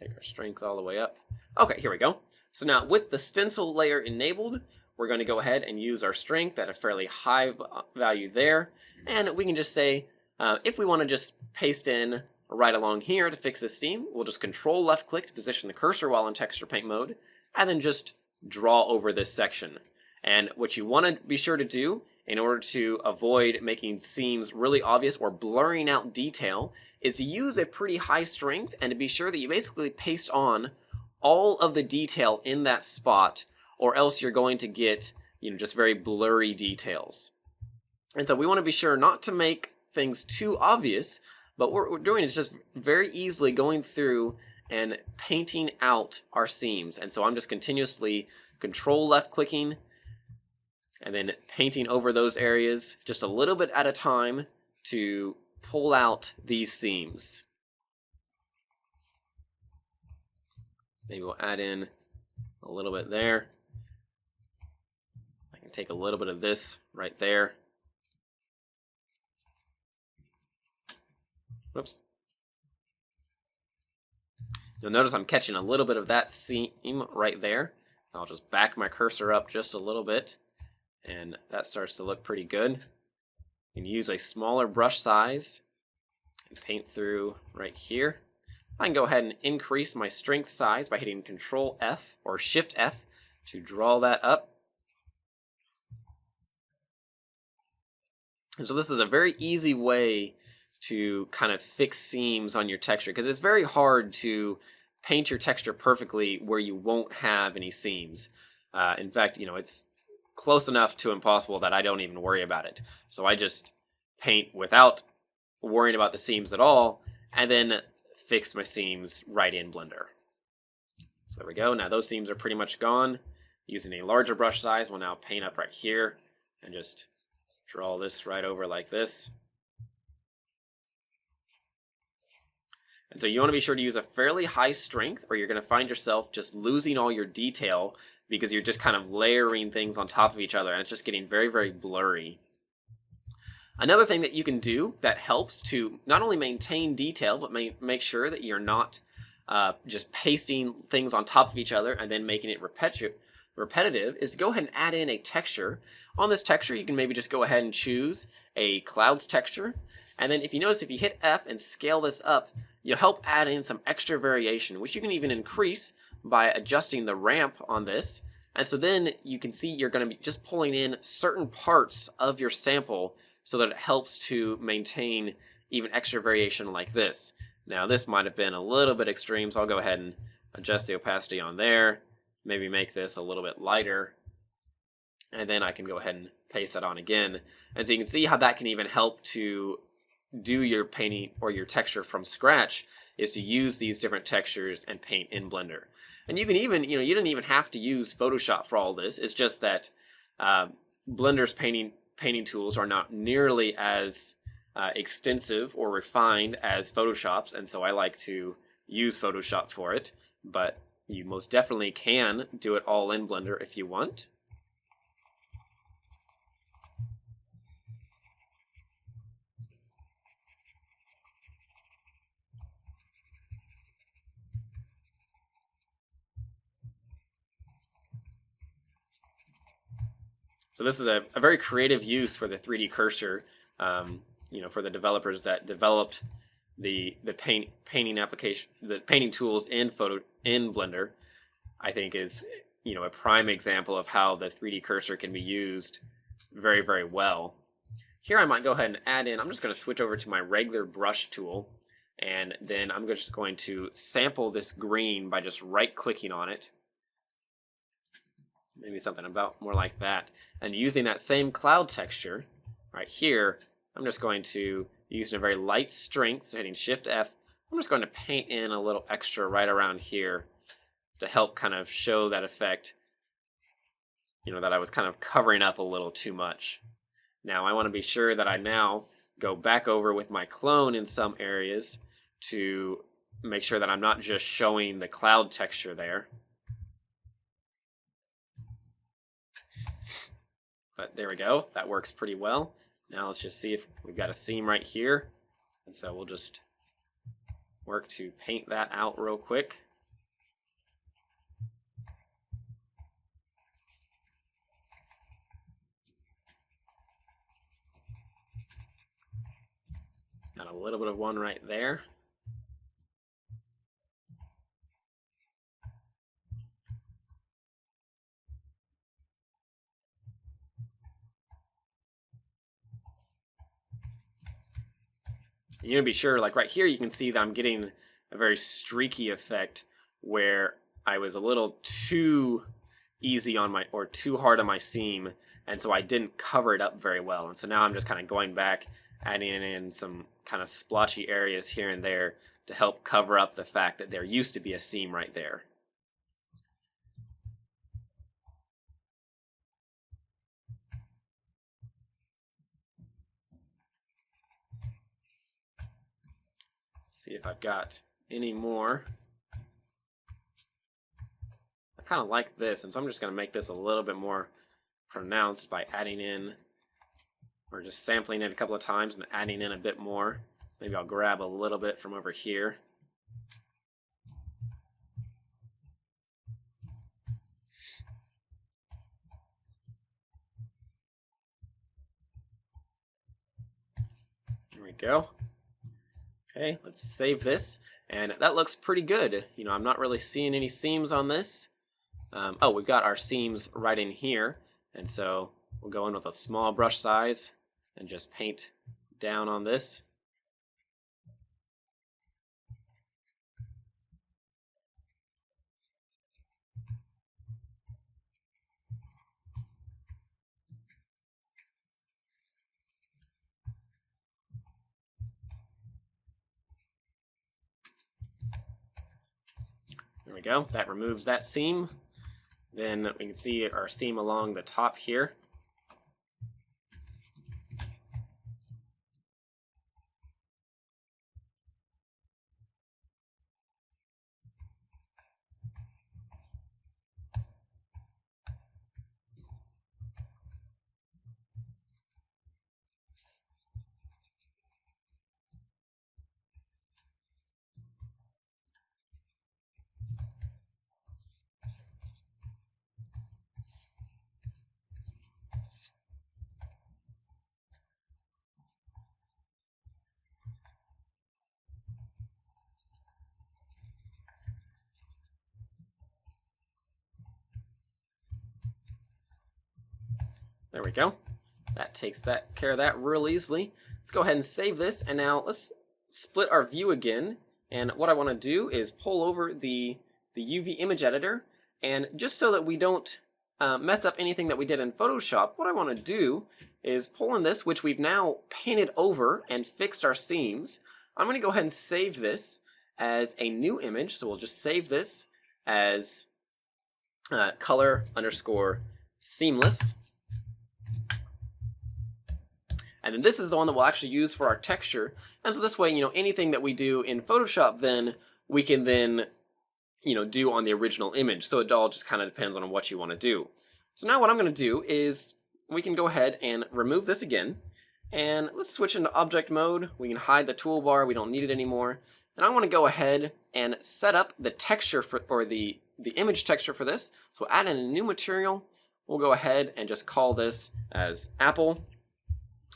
Take our strength all the way up. Okay, here we go. So now with the stencil layer enabled, we're going to go ahead and use our strength at a fairly high value there. And we can just say, if we want to just paste in right along here to fix this seam, we'll just Control left click to position the cursor while in texture paint mode, and then just draw over this section. And what you want to be sure to do in order to avoid making seams really obvious or blurring out detail is to use a pretty high strength and to be sure that you basically paste on all of the detail in that spot, or else you're going to get, just very blurry details. And so we want to be sure not to make things too obvious, but what we're doing is just very easily going through and painting out our seams. And so I'm just continuously Control left clicking and then painting over those areas just a little bit at a time to pull out these seams. Maybe we'll add in a little bit there. I can take a little bit of this right there. Whoops. You'll notice I'm catching a little bit of that seam right there. I'll just back my cursor up just a little bit, and that starts to look pretty good. You can use a smaller brush size and paint through right here. I can go ahead and increase my strength size by hitting Control F or Shift F to draw that up. And so this is a very easy way to kind of fix seams on your texture, because it's very hard to paint your texture perfectly where you won't have any seams. In fact, it's close enough to impossible that I don't even worry about it. So I just paint without worrying about the seams at all, and then fix my seams right in Blender. So there we go. Now those seams are pretty much gone. Using a larger brush size, we'll now paint up right here and just draw this right over like this. And so you want to be sure to use a fairly high strength, or you're going to find yourself just losing all your detail because you're just kind of layering things on top of each other, and it's just getting very, very blurry. Another thing that you can do that helps to not only maintain detail, but make sure that you're not just pasting things on top of each other and then making it repetitive, is to go ahead and add in a texture. On this texture, you can maybe just go ahead and choose a clouds texture. And then if you notice, if you hit F and scale this up, you'll help add in some extra variation, which you can even increase by adjusting the ramp on this. And so then you can see you're going to be just pulling in certain parts of your sample so that it helps to maintain even extra variation like this. Now this might have been a little bit extreme, so I'll go ahead and adjust the opacity on there, maybe make this a little bit lighter, and then I can go ahead and paste that on again. And so you can see how that can even help to do your painting or your texture from scratch, is to use these different textures and paint in Blender. And you can even, you didn't even have to use Photoshop for all this. It's just that Blender's painting tools are not nearly as extensive or refined as Photoshop's, and so I like to use Photoshop for it, but you most definitely can do it all in Blender if you want. So this is a very creative use for the 3D cursor, for the developers that developed the painting application, the painting tools in Blender. I think is a prime example of how the 3D cursor can be used very, very well. Here I might go ahead and add in. I'm just going to switch over to my regular brush tool, and then I'm just going to sample this green by just right-clicking on it. Maybe something about more like that. And using that same cloud texture right here, I'm just going to, using a very light strength, so hitting Shift F, I'm just going to paint in a little extra right around here to help kind of show that effect, that I was kind of covering up a little too much. Now I want to be sure that I now go back over with my clone in some areas to make sure that I'm not just showing the cloud texture there. But there we go, that works pretty well. Now let's just see if we've got a seam right here. And so we'll just work to paint that out real quick. Got a little bit of one right there. You need to be sure, like right here, you can see that I'm getting a very streaky effect where I was a little too easy on my, or too hard on my seam, and so I didn't cover it up very well. And so now I'm just kind of going back, adding in some kind of splotchy areas here and there to help cover up the fact that there used to be a seam right there. See if I've got any more. I kind of like this, and so I'm just going to make this a little bit more pronounced by adding in, or just sampling it a couple of times and adding in a bit more Maybe I'll grab a little bit from over here. There we go. Okay, let's save this. And that looks pretty good. You know, I'm not really seeing any seams on this. Oh, we've got our seams right in here. And so we'll go in with a small brush size and just paint down on this. There we go. That removes that seam. Then we can see our seam along the top here. There we go. That takes care of that real easily. Let's go ahead and save this, and now let's split our view again. And what I want to do is pull over the UV image editor, and just so that we don't mess up anything that we did in Photoshop, what I want to do is pull in this, which we've now painted over and fixed our seams. I'm going to go ahead and save this as a new image, so we'll just save this as color_seamless. And then this is the one that we'll actually use for our texture. And so this way, you know, anything that we do in Photoshop, then we can then, you know, do on the original image. So it all just kind of depends on what you want to do. So now what I'm going to do is we can go ahead and remove this again. And let's switch into object mode. We can hide the toolbar. We don't need it anymore. And I want to go ahead and set up the texture or the image texture for this. So we'll add in a new material. We'll go ahead and just call this as apple.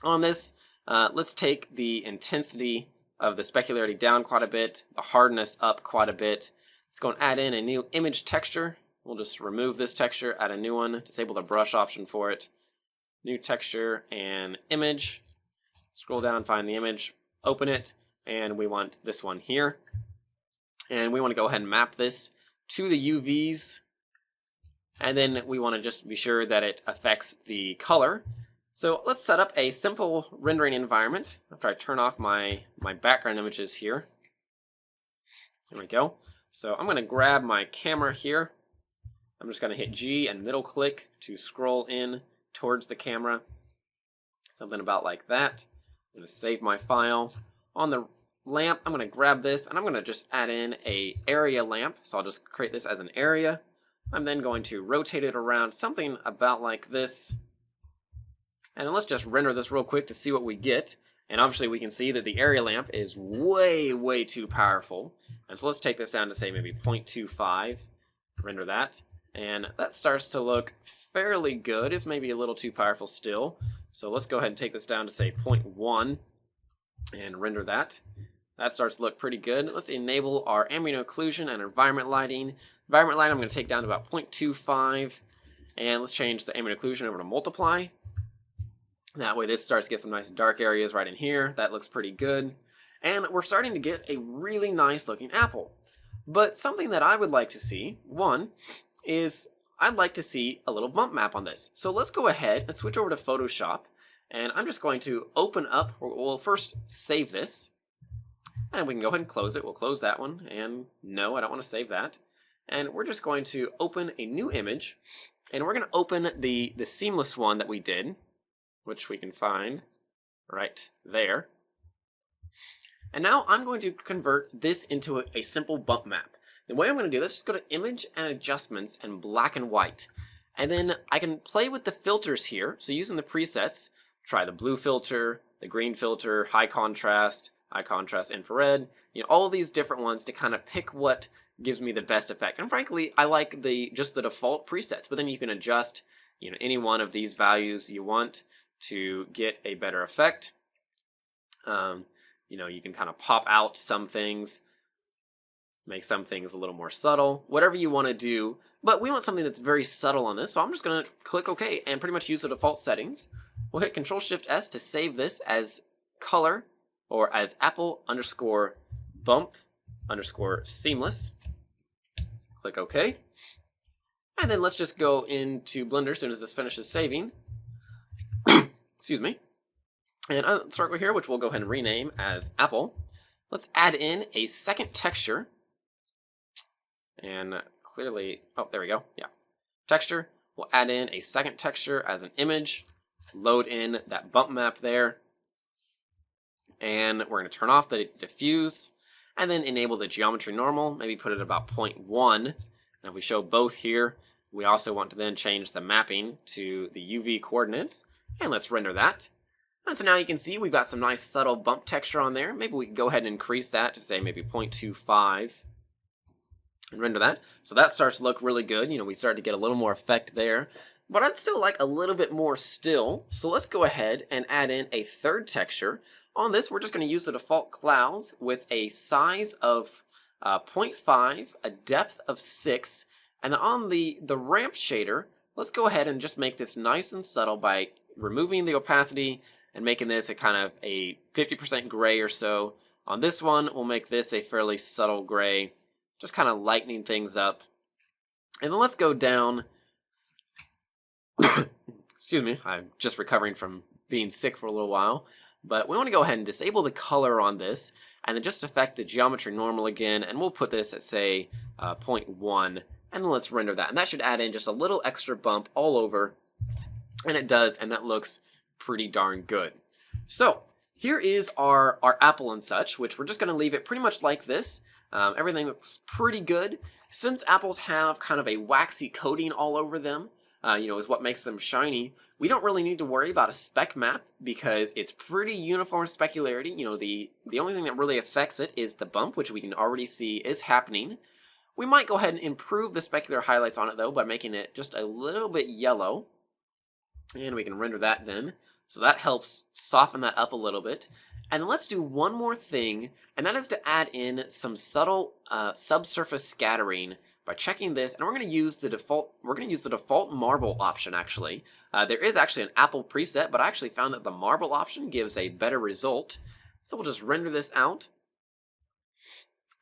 On this, let's take the intensity of the specularity down quite a bit, the hardness up quite a bit. Let's go and add in a new image texture. We'll just remove this texture, add a new one, disable the brush option for it. New texture and image. Scroll down, find the image, open it, and we want this one here. And we want to go ahead and map this to the UVs. And then we want to just be sure that it affects the color. So let's set up a simple rendering environment after I turn off my background images here. There we go. So I'm going to grab my camera here. I'm just going to hit G and middle click to scroll in towards the camera. Something about like that. I'm going to save my file. On the lamp, I'm going to grab this and I'm going to just add in a area lamp. So I'll just create this as an area. I'm then going to rotate it around something about like this. And then let's just render this real quick to see what we get. And obviously we can see that the area lamp is way too powerful. And so let's take this down to say maybe 0.25, render that. And that starts to look fairly good. It's maybe a little too powerful still. So let's go ahead and take this down to say 0.1 and render that. That starts to look pretty good. Let's enable our ambient occlusion and environment lighting. Environment lighting I'm going to take down to about 0.25. And let's change the ambient occlusion over to multiply. That way this starts to get some nice dark areas right in here. That looks pretty good. And we're starting to get a really nice looking apple. But something that I would like to see, one, is I'd like to see a little bump map on this. So let's go ahead and switch over to Photoshop. And I'm just going to open up, we'll first save this. And we can go ahead and close it. We'll close that one. And no, I don't want to save that. And we're just going to open a new image. And we're going to open the seamless one that we did, which we can find right there. And now I'm going to convert this into a simple bump map. The way I'm going to do this is go to Image and Adjustments and Black and White. And then I can play with the filters here. So using the presets, try the blue filter, the green filter, high contrast, high contrast infrared, all of these different ones to kind of pick what gives me the best effect. And frankly, I like just the default presets, but then you can adjust, any one of these values you want to get a better effect. You can kind of pop out some things, make some things a little more subtle, whatever you want to do. But we want something that's very subtle on this, so I'm just going to click OK and pretty much use the default settings. We'll hit Control-Shift-S to save this as color, or as apple_bump_seamless. Click OK. And then let's just go into Blender as soon as this finishes saving. Excuse me. And circle here, which we'll go ahead and rename as Apple. Let's add in a second texture. And clearly, oh, there we go. Yeah. Texture. We'll add in a second texture as an image. Load in that bump map there. And we're going to turn off the diffuse. And then enable the geometry normal. Maybe put it about 0.1. Now if we show both here, we also want to then change the mapping to the UV coordinates. And let's render that. And so now you can see we've got some nice subtle bump texture on there. Maybe we can go ahead and increase that to say maybe 0.25 and render that. So that starts to look really good. We start to get a little more effect there. But I'd still like a little bit more still. So let's go ahead and add in a third texture. On this, we're just going to use the default clouds with a size of 0.5, a depth of 6, and then on the ramp shader, let's go ahead and just make this nice and subtle by removing the opacity and making this a kind of a 50% gray or so. On this one, we'll make this a fairly subtle gray, just kind of lightening things up. And then let's go down. Excuse me, I'm just recovering from being sick for a little while. But we want to go ahead and disable the color on this, and then just affect the geometry normal again, and we'll put this at, say, 0.1, and then let's render that. And that should add in just a little extra bump all over, and it does, and that looks pretty darn good. So here is our apple and such, which we're just going to leave it pretty much like this. Everything looks pretty good. Since apples have kind of a waxy coating all over them, is what makes them shiny, we don't really need to worry about a speck map because it's pretty uniform specularity. The only thing that really affects it is the bump, which we can already see is happening. We might go ahead and improve the specular highlights on it though by making it just a little bit yellow. And we can render that then. So that helps soften that up a little bit. And let's do one more thing, and that is to add in some subtle subsurface scattering by checking this, and we're going to use the default marble option actually. There is actually an apple preset, but I actually found that the marble option gives a better result. So we'll just render this out.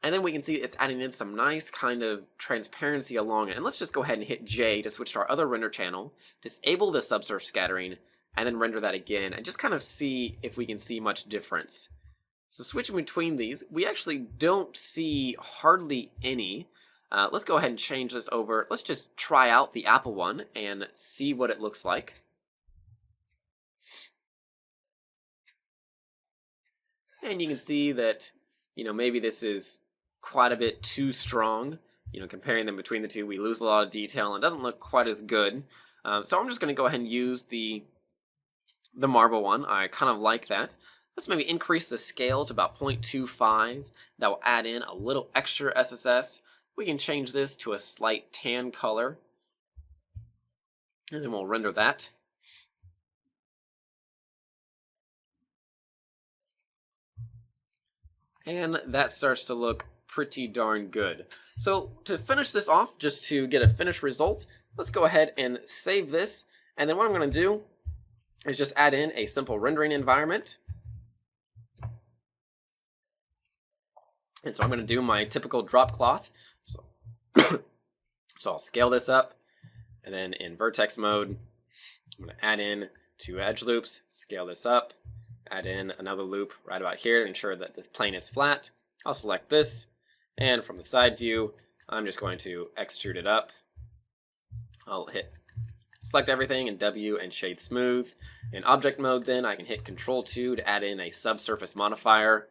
And then we can see it's adding in some nice kind of transparency along it. And let's just go ahead and hit J to switch to our other render channel, disable the subsurface scattering, and then render that again, and just kind of see if we can see much difference. So switching between these, we actually don't see hardly any. Let's go ahead and change this over. Let's just try out the apple one and see what it looks like. And you can see that, maybe this is quite a bit too strong. Comparing them between the two, we lose a lot of detail and it doesn't look quite as good. So I'm just going to go ahead and use the marble one. I kind of like that. Let's maybe increase the scale to about 0.25. That will add in a little extra SSS. We can change this to a slight tan color, and then we'll render that. And that starts to look pretty darn good. So to finish this off, just to get a finished result, let's go ahead and save this. And then what I'm going to do is just add in a simple rendering environment. And so I'm going to do my typical drop cloth. So I'll scale this up, and then in vertex mode, I'm going to add in 2 edge loops, scale this up, add in another loop right about here to ensure that the plane is flat. I'll select this, and from the side view, I'm just going to extrude it up. I'll hit select everything in W and shade smooth. In object mode then, I can hit Control-2 to add in a subsurface modifier.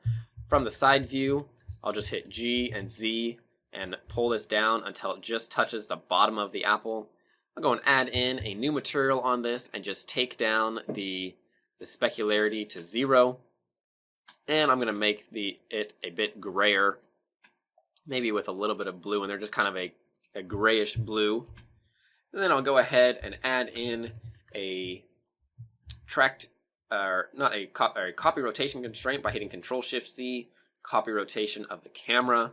From the side view, I'll just hit G and Z and pull this down until it just touches the bottom of the apple. I'll go and add in a new material on this and just take down the specularity to 0. And I'm going to make it a bit grayer, maybe with a little bit of blue in there, just kind of a grayish blue. And then I'll go ahead and add in a not a copy rotation constraint by hitting Control-Shift-C, copy rotation of the camera.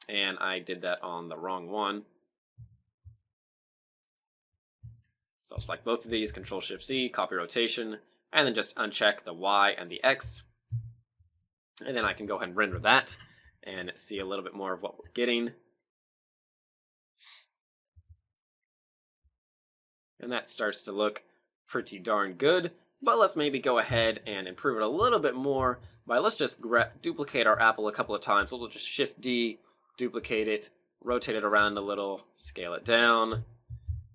And I did that on the wrong one. So I'll select both of these, Control-Shift-C, copy rotation, and then just uncheck the Y and the X. And then I can go ahead and render that and see a little bit more of what we're getting. And that starts to look pretty darn good, but let's maybe go ahead and improve it a little bit more by, let's just duplicate our apple a couple of times. So we'll just Shift D, duplicate it, rotate it around a little, scale it down,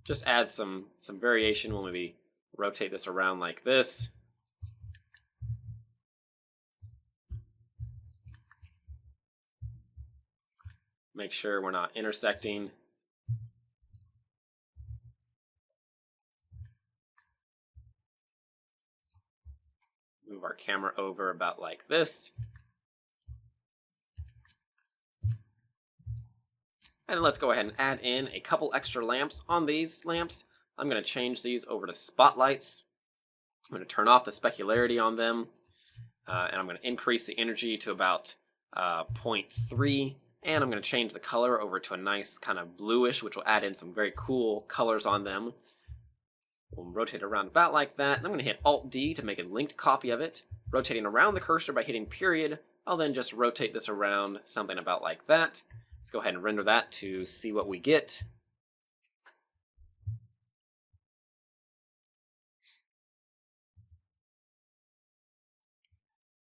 just add some variation. We'll maybe rotate this around like this. Make sure we're not intersecting. Move our camera over about like this. And let's go ahead and add in a couple extra lamps on these lamps. I'm going to change these over to spotlights. I'm going to turn off the specularity on them. And I'm going to increase the energy to about 0.3. And I'm going to change the color over to a nice kind of bluish, which will add in some very cool colors on them. We'll rotate it around about like that. And I'm going to hit Alt-D to make a linked copy of it. Rotating around the cursor by hitting period. I'll then just rotate this around something about like that. Let's go ahead and render that to see what we get.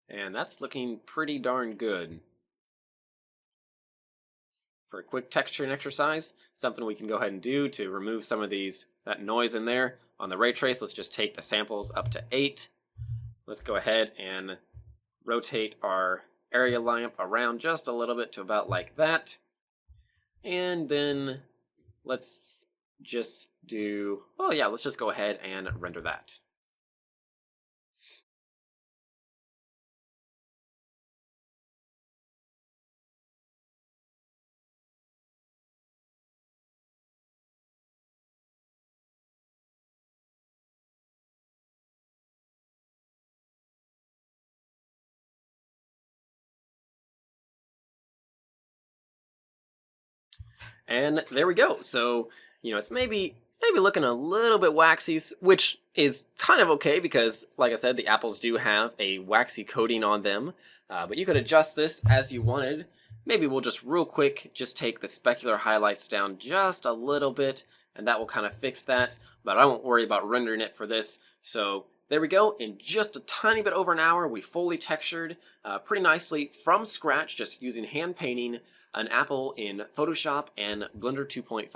And that's looking pretty darn good. For a quick texturing exercise, something we can go ahead and do to remove some of that noise in there. On the ray trace, let's just take the samples up to 8. Let's go ahead and rotate our area lamp around just a little bit to about like that. And then let's just let's just go ahead and render that. And there we go. So, it's maybe looking a little bit waxy, which is kind of okay because, like I said, the apples do have a waxy coating on them. But you could adjust this as you wanted. Maybe we'll just real quick just take the specular highlights down just a little bit, and that will kind of fix that. But I won't worry about rendering it for this. So there we go. In just a tiny bit over an hour, we fully textured pretty nicely from scratch, just using hand painting an apple in Photoshop and Blender 2.5.